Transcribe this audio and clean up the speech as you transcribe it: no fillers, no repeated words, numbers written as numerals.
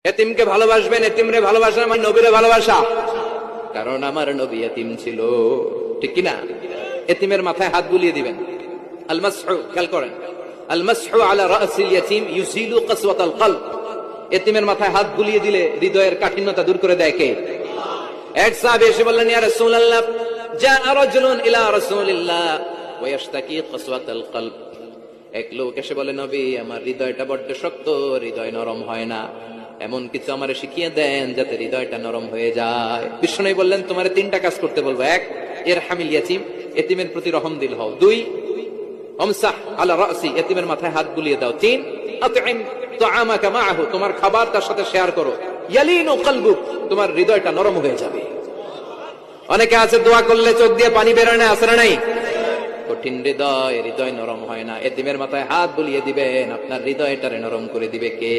এতিমকে ভালোবাসবেন, এতিমরে ভালোবাসা আমার নবীরে ভালোবাসা, কারণ আমার নবী এতিম ছিল, ঠিক কিনা? এতিমের মাথায় হাত বুলিয়ে দিবেন। আল মাসহু, খেয়াল করেন, আল মাসহু আলা রাসিল ইয়াতীম ইউজিলু কাসওয়াতাল কলব। এতিমের মাথায় হাত বুলিয়ে দিলে হৃদয়ের কাঠিন্যতা দূর করে দেয় কে? এক সাহাবী এসে বললেন, ইয়া রাসূলুল্লাহ, জাআ রাজুলুন ইলা রাসূলিল্লাহ ওয়া ইয়াশতাকি কাসওয়াতাল কলব। এক লোক এসে বলে, নবী, আমার হৃদয়টা বড্ড শক্ত, হৃদয় নরম হয় না, এমন কিছু আমারে শিখিয়ে দেন যাতে হৃদয়টা নরম হয়ে যায়। বিশ্বনবী বললেন, তোমারে তিনটা কাজ করতে বলবো। এক, ইরহামিল ইয়াতীম, এতিমের প্রতি রহমদিল হও। দুই, আমসাহ আলা রাসি, এতিমের মাথায় হাত বুলিয়ে দাও। তিন, আতইম তাআমাকা মাআহু, তোমার খাবার তার সাথে শেয়ার করো। ইয়ালিনু কলবুক, তোমার হৃদয়টা নরম হয়ে যাবে। অনেকে আছে দোয়া করলে চোখ দিয়ে পানি বের হয় না, আছে না নাই? কঠিন হৃদয়, হৃদয় নরম হয় না। এতিমের মাথায় হাত বুলিয়ে দিবেন, আপনার হৃদয়টারে নরম করে দিবে কে?